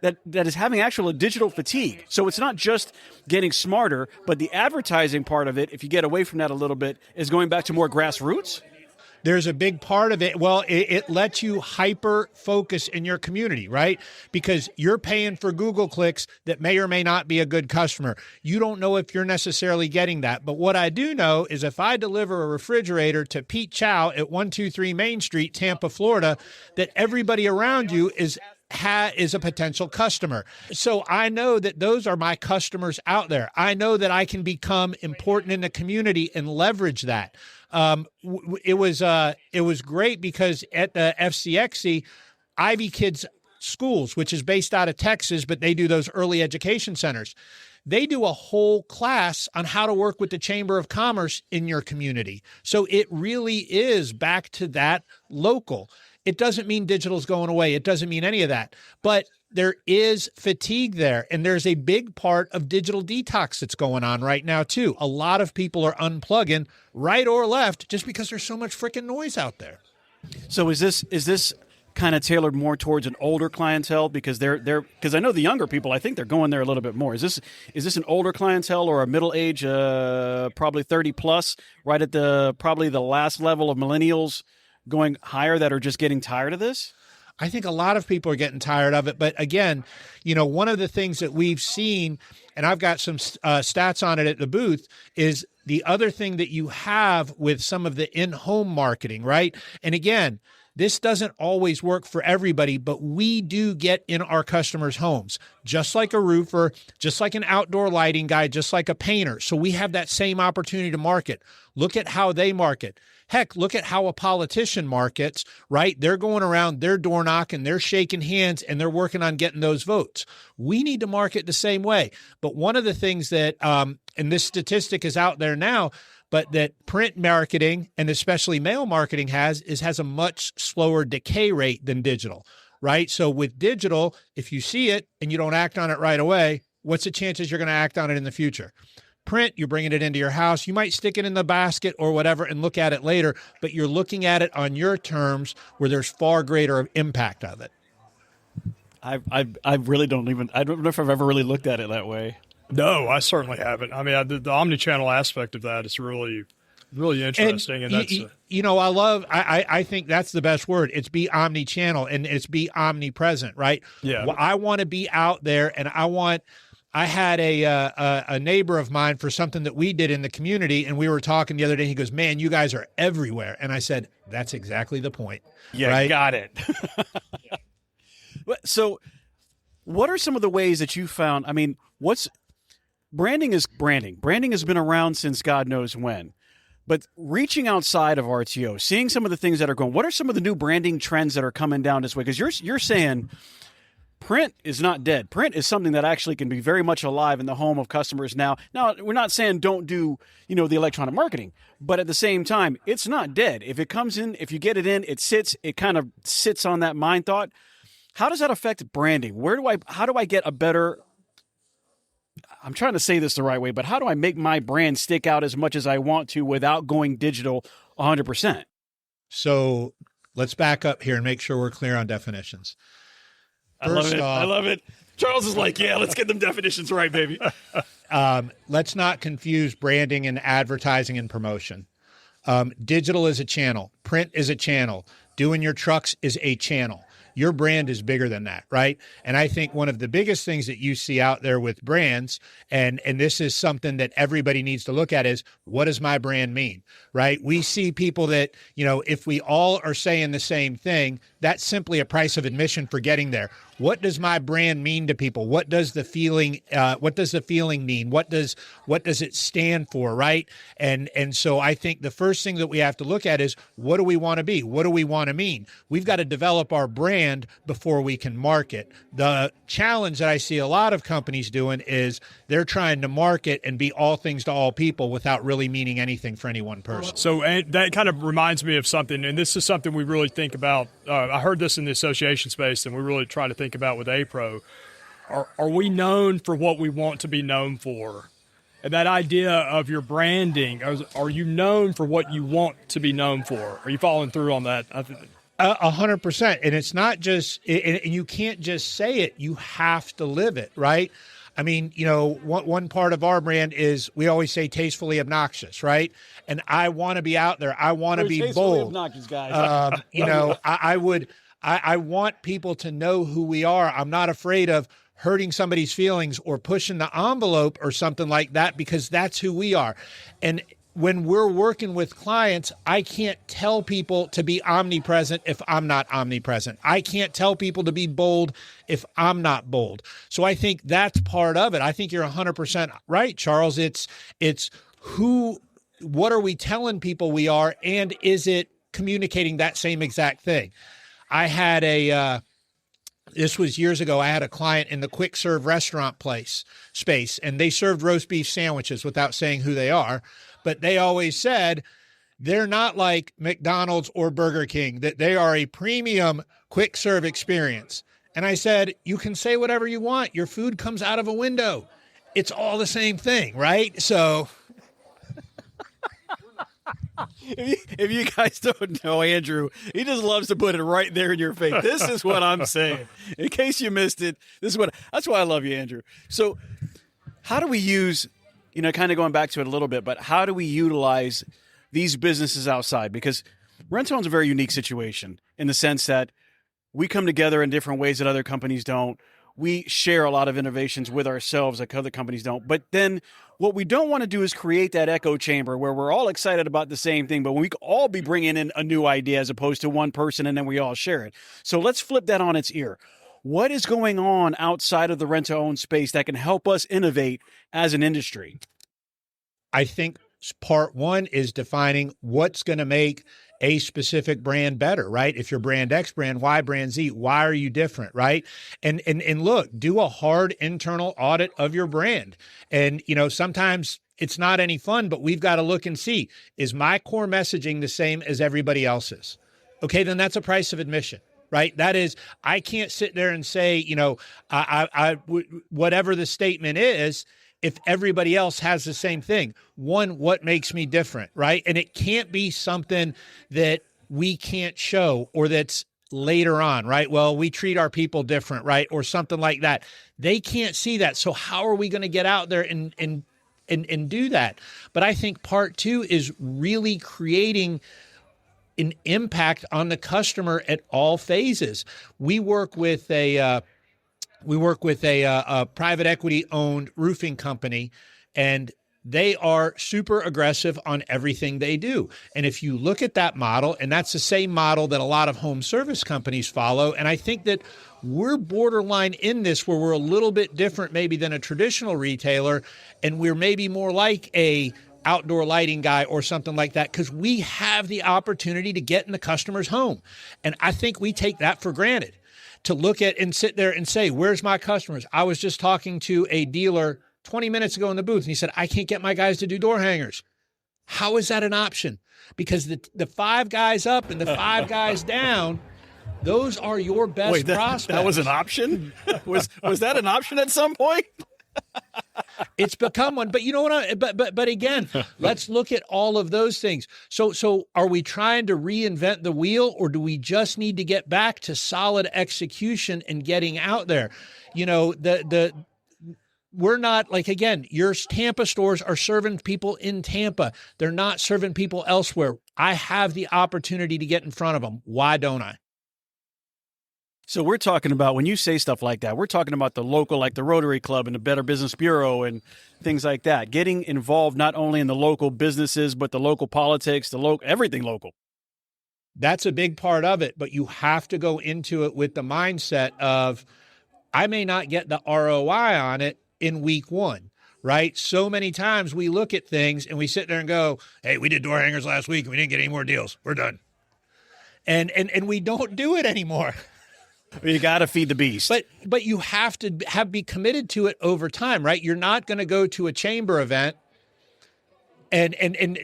that is having actual digital fatigue. So it's not just getting smarter, but the advertising part of it, if you get away from that a little bit, is going back to more grassroots? There's a big part of it. Well, it lets you hyper focus in your community, right? Because you're paying for Google clicks that may or may not be a good customer. You don't know if you're necessarily getting that. But what I do know is if I deliver a refrigerator to Pete Chow at 123 Main Street, Tampa, Florida, that everybody around you is a potential customer. So I know that those are my customers out there. I know that I can become important in the community and leverage that. It was great because at the FCXC, Ivy Kids Schools, which is based out of Texas, but they do those early education centers. They do a whole class on how to work with the Chamber of Commerce in your community. So it really is back to that local. It doesn't mean digital is going away. It doesn't mean any of that. But there is fatigue there. And there's a big part of digital detox that's going on right now, too. A lot of people are unplugging right or left just because there's so much freaking noise out there. So is this kind of tailored more towards an older clientele? Because because I know the younger people, I think they're going there a little bit more. Is this an older clientele or a middle age, probably 30 plus, right at probably the last level of millennials going higher that are just getting tired of this? I think a lot of people are getting tired of it. But again, one of the things that we've seen, and I've got some stats on it at the booth, is the other thing that you have with some of the in-home marketing, right? And again, this doesn't always work for everybody, but we do get in our customers' homes, just like a roofer, just like an outdoor lighting guy, just like a painter. So we have that same opportunity to market. Look at how they market. Heck, look at how a politician markets, right? They're going around, they're door knocking, they're shaking hands, and they're working on getting those votes. We need to market the same way. But one of the things that, and this statistic is out there now, but that print marketing and especially mail marketing has a much slower decay rate than digital, right? So with digital, if you see it and you don't act on it right away, what's the chances you're going to act on it in the future? Print, you're bringing it into your house. You might stick it in the basket or whatever and look at it later, but you're looking at it on your terms where there's far greater impact of it. I really don't I don't know if I've ever really looked at it that way. No, I certainly haven't. I mean, the omnichannel aspect of that is really, really interesting. And that's, I think that's the best word. It's be omnichannel and it's be omnipresent, right? Yeah. Well, I want to be out there, and I had a neighbor of mine for something that we did in the community, and we were talking the other day. He goes, "Man, you guys are everywhere." And I said, "That's exactly the point." Yeah, right? Got it. So what are some of the ways that you found, branding is branding. Branding has been around since God knows when. But reaching outside of RTO, seeing some of the things that are going, what are some of the new branding trends that are coming down this way? Because you're saying print is not dead. Print is something that actually can be very much alive in the home of customers now. Now, we're not saying don't do, the electronic marketing, but at the same time, it's not dead. If it comes in, if you get it in, it kind of sits on that mind thought. How does that affect branding? How do I get a better, I'm trying to say this the right way, but how do I make my brand stick out as much as I want to without going digital 100%? So let's back up here and make sure we're clear on definitions. First off, I love it. Charles is like, yeah, let's get them definitions right, baby. Let's not confuse branding and advertising and promotion. Digital is a channel. Print is a channel. Doing your trucks is a channel. Your brand is bigger than that, right? And I think one of the biggest things that you see out there with brands, and this is something that everybody needs to look at, is what does my brand mean, right? We see people that, if we all are saying the same thing, that's simply a price of admission for getting there. What does my brand mean to people? What does the feeling mean? What does it stand for, right? And so I think the first thing that we have to look at is, what do we want to be? What do we want to mean? We've got to develop our brand before we can market. The challenge that I see a lot of companies doing is they're trying to market and be all things to all people without really meaning anything for any one person. So and that kind of reminds me of something, and this is something we really think about. I heard this in the association space, and we really try to think about with APRO. Are we known for what we want to be known for? And that idea of your branding, are you known for what you want to be known for? Are you following through on that? 100%. And it's not just, and you can't just say it, you have to live it, right? I mean, one part of our brand is we always say tastefully obnoxious, right? And I want to be out there. I want to be Tastefully bold. obnoxious, guys. I want people to know who we are. I'm not afraid of hurting somebody's feelings or pushing the envelope or something like that, because that's who we are. And when we're working with clients, I can't tell people to be omnipresent if I'm not omnipresent. I can't tell people to be bold if I'm not bold. So I think that's part of it. I think you're 100% right, Charles. It's what are we telling people we are, and is it communicating that same exact thing? I had this was years ago. I had a client in the quick serve restaurant space, and they served roast beef sandwiches without saying who they are. But they always said they're not like McDonald's or Burger King, that they are a premium quick serve experience. And I said, you can say whatever you want. Your food comes out of a window. It's all the same thing, right? So if you guys don't know Andrew, he just loves to put it right there in your face. This is what I'm saying. In case you missed it, that's why I love you, Andrew. So how do we use, kind of going back to it a little bit, but how do we utilize these businesses outside? Because rent-to-own's a very unique situation in the sense that we come together in different ways that other companies don't. We share a lot of innovations with ourselves like other companies don't. But then what we don't want to do is create that echo chamber where we're all excited about the same thing, but we could all be bringing in a new idea as opposed to one person and then we all share it. So let's flip that on its ear. What is going on outside of the rent-to-own space that can help us innovate as an industry? I think part one is defining what's going to make a specific brand better, right? If you're brand X, brand Y, brand Z, why are you different, right? And look, do a hard internal audit of your brand. And, sometimes it's not any fun, but we've got to look and see, is my core messaging the same as everybody else's? Okay, then that's a price of admission. Right. That is, I can't sit there and say, whatever the statement is, if everybody else has the same thing. One, what makes me different? Right. And it can't be something that we can't show or that's later on. Right. Well, we treat our people different. Right. Or something like that. They can't see that. So how are we going to get out there and do that? But I think part two is really creating an impact on the customer at all phases. We work with a private equity owned roofing company, and they are super aggressive on everything they do. And if you look at that model, and that's the same model that a lot of home service companies follow, and I think that we're borderline in this where we're a little bit different maybe than a traditional retailer, and we're maybe more like a outdoor lighting guy or something like that, because we have the opportunity to get in the customer's home. And I think we take that for granted, to look at and sit there and say, where's my customers? I was just talking to a dealer 20 minutes ago in the booth, and he said, I can't get my guys to do door hangers. How is that an option? Because the 5 guys up and the 5 guys down, those are your best prospects. That was an option? Was that an option at some point? It's become one, but you know what? But again, let's look at all of those things. So are we trying to reinvent the wheel, or do we just need to get back to solid execution and getting out there? We're not like, again, your Tampa stores are serving people in Tampa. They're not serving people elsewhere. I have the opportunity to get in front of them. Why don't I? So we're talking about, when you say stuff like that, we're talking about the local, like the Rotary Club and the Better Business Bureau and things like that. Getting involved not only in the local businesses, but the local politics, everything local. That's a big part of it, but you have to go into it with the mindset of, I may not get the ROI on it in week one, right? So many times we look at things and we sit there and go, hey, we did door hangers last week and we didn't get any more deals. We're done. And we don't do it anymore. You got to feed the beast. But you have to be committed to it over time, right? You're not going to go to a chamber event. And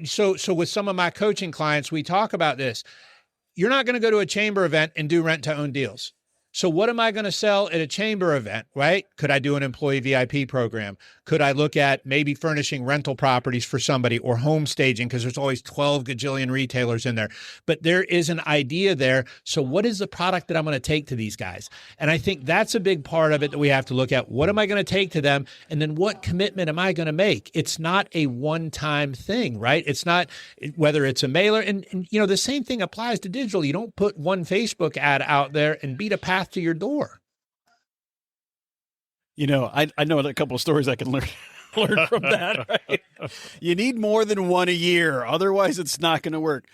so with some of my coaching clients, we talk about this. You're not going to go to a chamber event and do rent to own deals. So what am I going to sell at a chamber event, right? Could I do an employee VIP program? Could I look at maybe furnishing rental properties for somebody or home staging? Because there's always 12 gajillion retailers in there. But there is an idea there. So what is the product that I'm going to take to these guys? And I think that's a big part of it that we have to look at. What am I going to take to them? And then what commitment am I going to make? It's not a one-time thing, right? It's not whether it's a mailer. And the same thing applies to digital. You don't put one Facebook ad out there and beat a path to your door. I know a couple of stories I can learn from that. Right? You need more than one a year, otherwise it's not going to work.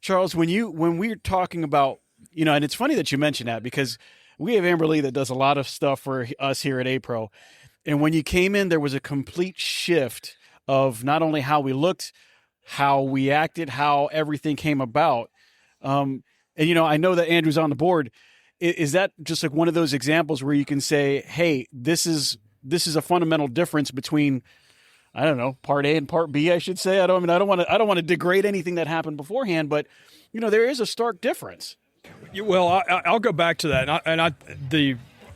Charles, when we're talking about, and it's funny that you mention that because we have Amber Lee that does a lot of stuff for us here at APRO, and when you came in, there was a complete shift of not only how we looked, how we acted, how everything came about. And I know that Andrew's on the board. Is that just like one of those examples where you can say, hey, this is a fundamental difference between, I don't know, part A and part B, I should say. I don't want to degrade anything that happened beforehand, but there is a stark difference. Well, I'll go back to that.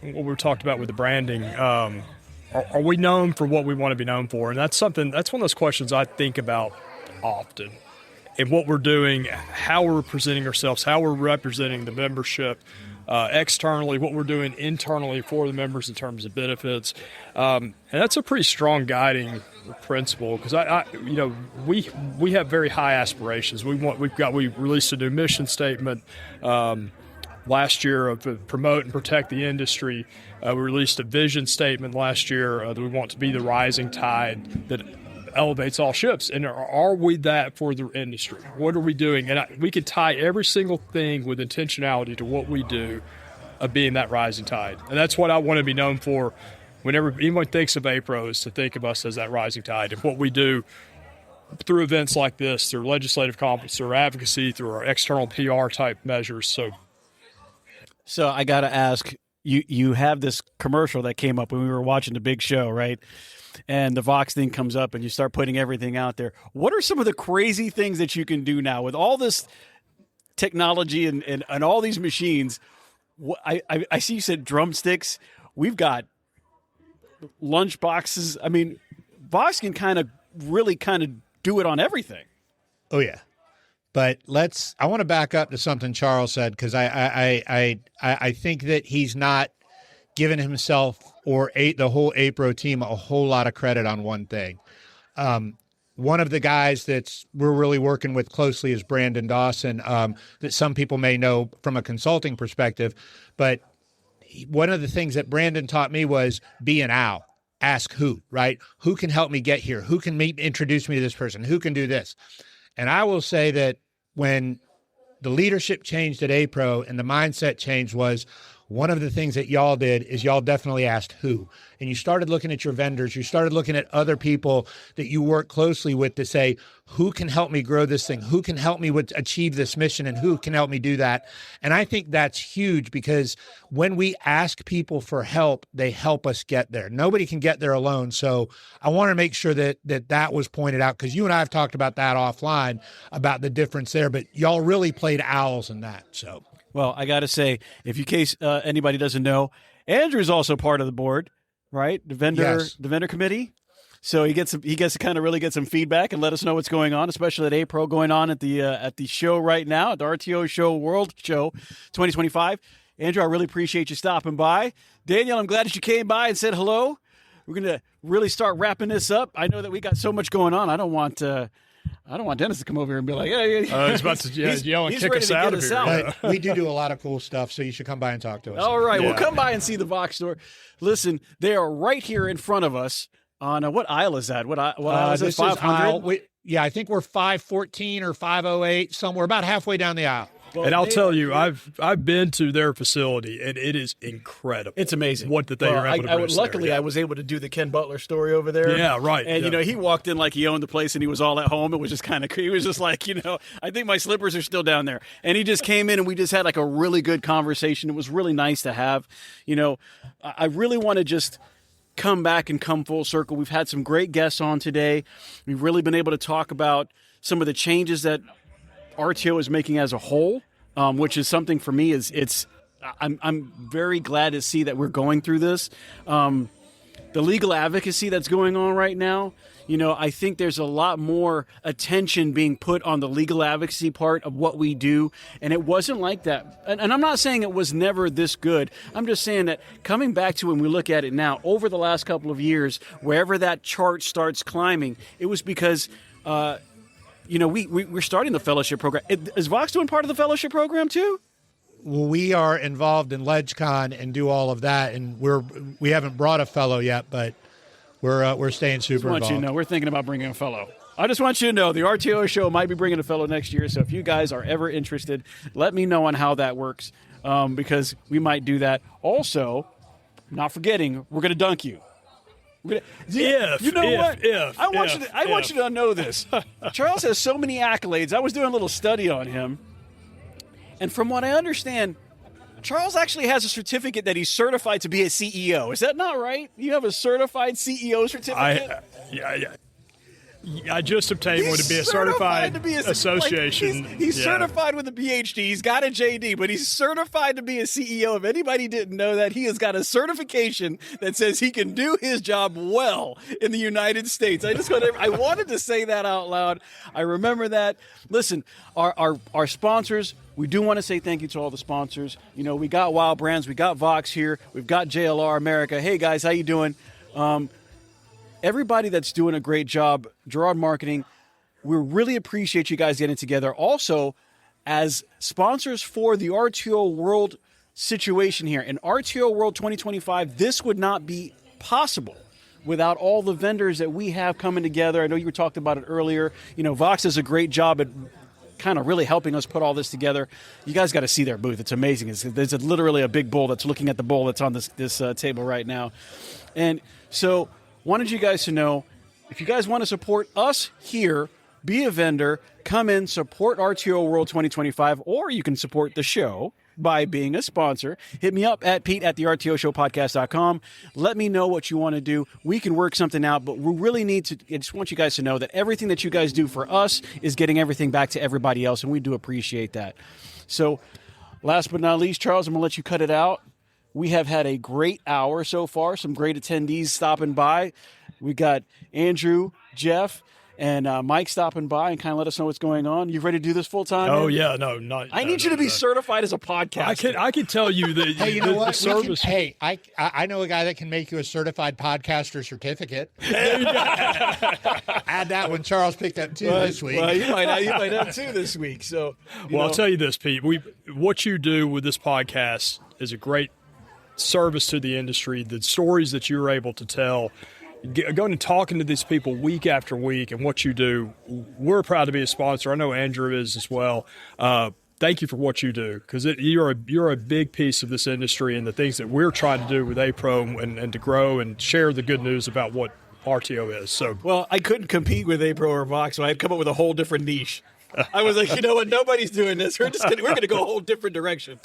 What we talked about with the branding, are we known for what we want to be known for? And that's one of those questions I think about often. And what we're doing, how we're presenting ourselves, how we're representing the membership externally, what we're doing internally for the members in terms of benefits, and that's a pretty strong guiding principle because we have very high aspirations. We released a new mission statement last year of promote and protect the industry. We released a vision statement last year that we want to be the rising tide that elevates all ships. And are we that for the industry? What are we doing? And we can tie every single thing with intentionality to what we do of being that rising tide. And that's what I want to be known for whenever anyone thinks of APRO, is to think of us as that rising tide. And what we do through events like this, through legislative conference, through advocacy, through our external PR type measures. So I got to ask, you have this commercial that came up when we were watching the big show, right? And the Vox thing comes up and you start putting everything out there. What are some of the crazy things that you can do now with all this technology and all these machines? I see you said drumsticks. We've got lunch boxes. I mean, Vox can really do it on everything. Oh, yeah. But I want to back up to something Charles said, because I think that he's not given himself or the whole APRO team a whole lot of credit on one thing. One of the guys we're really working with closely is Brandon Dawson, that some people may know from a consulting perspective. But one of the things that Brandon taught me was be an owl. Ask who, right? Who can help me get here? Who can introduce me to this person? Who can do this? And I will say that when the leadership changed at APRO and the mindset change was, one of the things that y'all did is y'all definitely asked who. And you started looking at your vendors. You started looking at other people that you work closely with to say, who can help me grow this thing? Who can help me achieve this mission? And who can help me do that? And I think that's huge, because when we ask people for help, they help us get there. Nobody can get there alone. So I want to make sure that was pointed out, because you and I have talked about that offline, about the difference there. But y'all really played owls in that. So. Well, I got to say, in case anybody doesn't know, Andrew's also part of the board, right? The vendor committee. So he gets to kind of really get some feedback and let us know what's going on, especially at APRO going on at the show right now, at the RTO World Show 2025. Andrew, I really appreciate you stopping by. Daniel, I'm glad that you came by and said hello. We're going to really start wrapping this up. I know that we got so much going on. I don't want Dennis to come over here and be like, hey. He's about to yell and kick us out of here. But we do a lot of cool stuff, so you should come by and talk to us. All right. Well, come by and see the Vox store. Listen, they are right here in front of us on what aisle is that? What aisle is it? 500? I think we're 514 or 508, somewhere about halfway down the aisle. Well, and I'll tell you, I've been to their facility, and it is incredible. It's amazing what that they are able to produce. Luckily, I was able to do the Ken Butler story over there. Yeah, right. And he walked in like he owned the place, and he was all at home. It was just kind of, he was just like, I think my slippers are still down there. And he just came in, and we just had like a really good conversation. It was really nice to have. I really want to just come back and come full circle. We've had some great guests on today. We've really been able to talk about some of the changes that RTO is making as a whole, which is something for me it's I'm very glad to see that we're going through this. The legal advocacy that's going on right now, I think there's a lot more attention being put on the legal advocacy part of what we do. And it wasn't like that. And I'm not saying it was never this good. I'm just saying that coming back to when we look at it now, over the last couple of years, wherever that chart starts climbing, it was because, we're starting the fellowship program. Is Vox doing part of the fellowship program too? Well, we are involved in LegCon and do all of that, and we haven't brought a fellow yet, but we're staying super involved. I just want you to know, we're thinking about bringing a fellow. I just want you to know the RTO show might be bringing a fellow next year, so if you guys are ever interested, let me know on how that works, because we might do that. Also, not forgetting, we're going to dunk you. I want you to know this. Charles has so many accolades. I was doing a little study on him. And from what I understand, Charles actually has a certificate that he's certified to be a CEO. Is that not right? You have a certified CEO certificate? I just obtained one to be a certified association. He's certified with a PhD. He's got a JD, but he's certified to be a CEO. If anybody didn't know that, he has got a certification that says he can do his job well in the United States. I wanted to say that out loud. I remember that. Listen, our sponsors, we do want to say thank you to all the sponsors. We got Wild Brands, we got Vox here, we've got JLR America. Hey guys, how you doing? Everybody that's doing a great job, Gerard Marketing, we really appreciate you guys getting together. Also, as sponsors for the RTO World situation here, in RTO World 2025, this would not be possible without all the vendors that we have coming together. I know you talked about it earlier. Vox does a great job at kind of really helping us put all this together. You guys got to see their booth. It's amazing. There's literally a big bull that's looking at the bowl that's on this table right now. And so wanted you guys to know, if you guys want to support us here, be a vendor, come in, support RTO World 2025, or you can support the show by being a sponsor. Hit me up at pete@thertoshowpodcast.com. Let me know what you want to do. We can work something out, but we really need to, I just want you guys to know that everything that you guys do for us is getting everything back to everybody else, and we do appreciate that. So last but not least, Charles, I'm going to let you cut it out. We have had a great hour so far, some great attendees stopping by. We got Andrew, Jeff, and Mike stopping by and kind of let us know what's going on. You ready to do this full time? Oh, yeah. No, not. I need you to be certified as a podcaster. I can tell you that hey, you know what? The service. I know a guy that can make you a certified podcaster certificate. Add that when Charles picked up two this week. Well, you might have two this week. So, I'll tell you this, Pete. What you do with this podcast is a great service to the industry. The stories that you're able to tell, going and talking to these people week after week, and what you do, we're proud to be a sponsor. I know Andrew is as well. Thank you for what you do, because you're a big piece of this industry and the things that we're trying to do with APRO and to grow and share the good news about what RTO is. So, well, I couldn't compete with APRO or Vox, so I had to come up with a whole different niche. I was like, you know what? Nobody's doing this. We're going to go a whole different direction.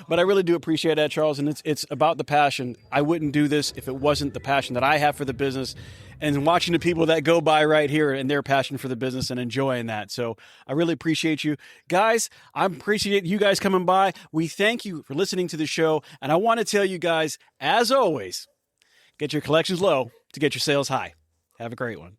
But I really do appreciate that, Charles. And it's about the passion. I wouldn't do this if it wasn't the passion that I have for the business, and watching the people that go by right here and their passion for the business and enjoying that. So I really appreciate you guys. I appreciate you guys coming by. We thank you for listening to the show. And I want to tell you guys, as always, get your collections low to get your sales high. Have a great one.